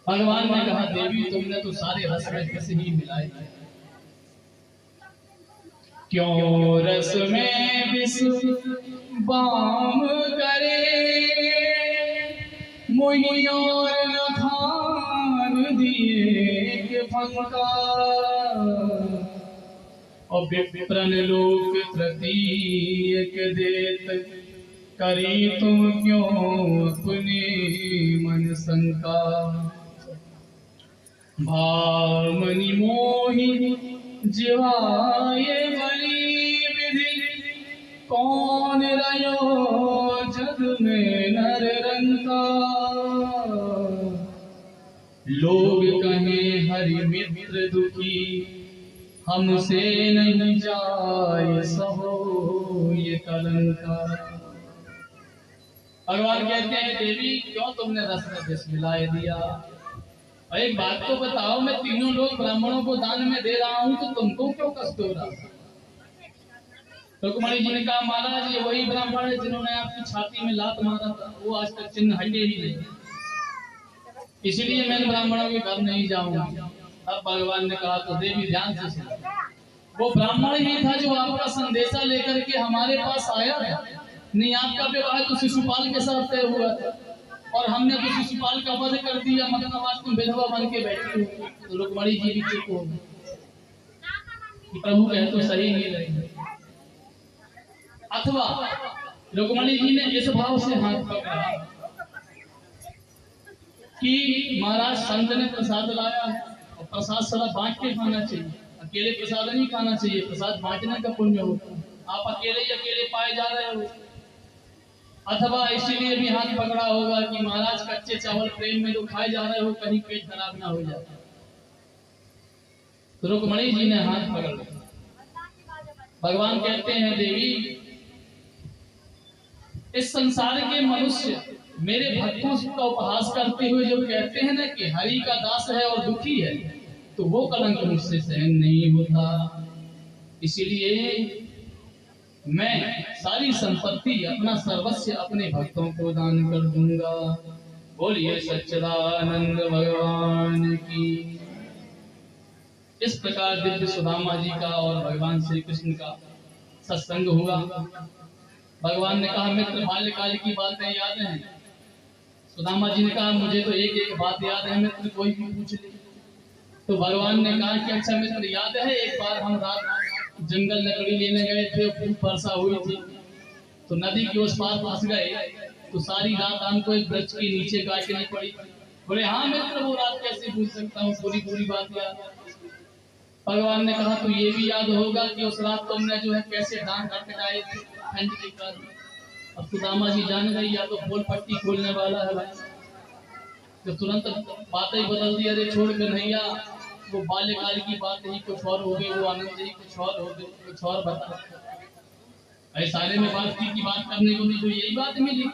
भगवान ने कहा देवी तुमने तो सारे रस में विष ही मिलाए, क्यों रस में विष बाम करे, मोही और न खान दिए के फंका, और विप्रन लोक तृतीयक देत, करी तुम क्यों अपने मन शंका। भामनि मोहि जिवाय बलि विधि, कौन रयो जग में नर रंका। लोग कहें हरि मित्र दुखी, हमसे नहीं जाए सहो ये कलंका। भगवान कहते हैं देवी क्यों तुमने रस में विष मिलाए दिया। और एक बात तो बताओ, मैं तीनों लोग ब्राह्मणों को दान में दे रहा हूं, तो तुमको क्यों कष्ट हो रहा। रुक्मणी जी ने कहा महाराज ये वही ब्राह्मण है जिन्होंने आपकी छाती में लात मारा था, वो आज तक चिन्ह हटे ही नहीं, इसीलिए मैं ब्राह्मणों के घर नहीं जाऊंगा। अब भगवान ने कहा तो देवी ध्यान से सुनो, वो ब्राह्मण ही था जो आपका संदेशा लेकर के हमारे पास आया था। नहीं आपका विवाह तो शिशुपाल के साथ तय हुआ था, और हमने तो शिशुपाल का वध कर दिया, मतलब आज तुम विधवा बन के बैठी हो। तो रुक्मणी जी भी चुप हो गई, प्रभु कहे तो सही नहीं रहे। अथवा रुक्मणी जी ने इस भाव से हाथ पकड़ा कि महाराज संत ने प्रसाद लाया है, और प्रसाद सदा बांट के खाना चाहिए, अकेले प्रसाद नहीं खाना चाहिए, प्रसाद बांटने का पुण्य होता है, आप अकेले पाए जा रहे हो। अथवा इसीलिए भी हाथ पकड़ा होगा कि महाराज कच्चे चावल प्रेम में जो खाए जा रहे हो कहीं पेट खराब ना हो जाए। तो रुक्मणी जी ने हाथ पकड़ लिया। भगवान कहते हैं देवी इस संसार के मनुष्य मेरे भक्तों का उपहास करते हुए जो कहते हैं ना कि हरि का दास है और दुखी है, तो वो कलंक मुझसे सहन नहीं होता। इसीलिए मैं सारी संपत्ति अपना सर्वस्व अपने भक्तों को दान कर दूंगा। बोलिए सच्चिदानंद भगवान की। इस प्रकार दिव्य सुदामा जी का और भगवान श्री कृष्ण का सत्संग हुआ। भगवान ने कहा मित्र बाल्यकाल की बातें याद हैं। सुदामा जी ने कहा मुझे तो एक एक बात याद है मित्र, कोई भी पूछ ले। तो भगवान ने कहा कि अच्छा मित्र याद है एक बार हम रात जंगल लकड़ी लेने गए थे, खूब वर्षा हुई थी, तो नदी के उस पार फंस गए, तो सारी रात हमको एक वृक्ष के नीचे काटनी पड़ी। बोले हाँ मित्र वो रात कैसे भूल सकता हूँ, पूरी पूरी बात याद। भगवान ने कहा तो ये भी याद होगा कि उस रात तुमने जो है कैसे दांत अटकाए थे ठंड के कारण। अब सुदामा जी जान गई या तो बोल पट्टी खोलने वाला है भाई, तो तुरंत बातें ही बदल दी। अरे छोड़ कर नैया वो बाल्यकाल की बात ही कुछ और हो गई, वो आनंद ही कुछ और हो गई, कुछ और बता। अरे सारे में बात की बात करने को नहीं तो यही बात मिली।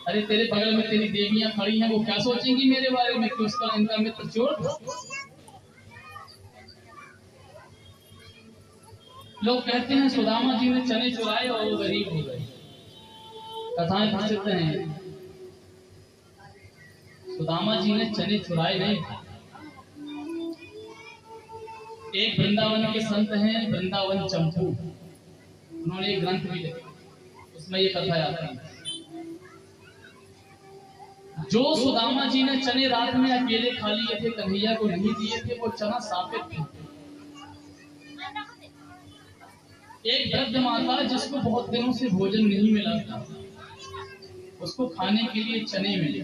अरे तेरे बगल में तेरी देवियां खड़ी हैं, वो क्या सोचेंगी मेरे बारे में कि उसका इनका मित्र चोर। लोग कहते हैं सुदामा जी ने चने चुराए और वो गरीब हो गए, कथाएं प्रसिद्ध हैं। सुदामा जी ने चने चुराए नहीं। एक वृंदावन के संत हैं वृंदावन चंपू, उन्होंने एक ग्रंथ भी लिखा, उसमें ये कथा आती है। जो सुदामा जी ने चने रात में अकेले खा लिए थे, कन्हैया को नहीं दिए थे, वो चना साबित थे। एक वृद्ध माता जिसको बहुत दिनों से भोजन नहीं मिला था, उसको खाने के लिए चने मिले,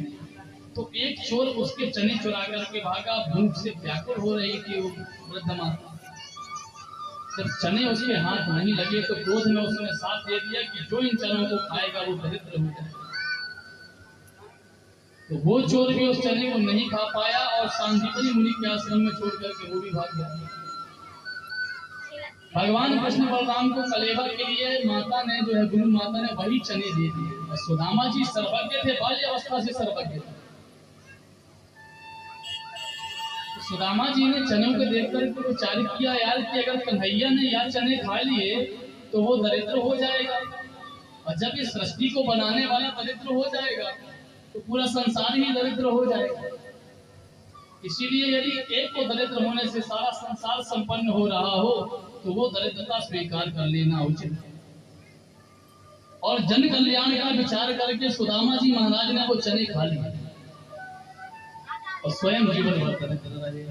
तो एक चोर उसके चने चुरा करके भागा। भूख से व्याकुल हो रही थी वो वृद्ध माता। जब चने उसके हाथ नहीं लगे तो क्रोध में उसने साथ दे दिया कि जो इन चनों को खाएगा वो दरिद्र हो जाएगा। तो वो चोर भी उस चने को नहीं खा पाया और सांदीपनि मुनि के आश्रम में छोड़ करके वो भी भाग गया। भगवान कृष्ण बलराम को कलेवा के लिए माता ने जो है गुरु माता ने वही चने दे दिए। और सुदामा जी सर्वज्ञ थे, बाल्य अवस्था से सर्वज्ञ थे। तो सुदामा जी ने चनों को देख करके विचारित किया यार कि अगर कन्हैया ने यार चने खा लिए तो वो दरिद्र हो जाएगा, और जब इस सृष्टि को बनाने वाला दरिद्र हो जाएगा तो पूरा संसार ही दरिद्र हो जाएगा। इसीलिए यदि एक को दरिद्र होने से सारा संसार संपन्न हो रहा हो तो वो दरिद्रता स्वीकार कर लेना उचित है। और जन कल्याण का विचार करके सुदामा जी महाराज ने वो चने खा लिए और स्वयं जीवन भर दरिद्र रहे।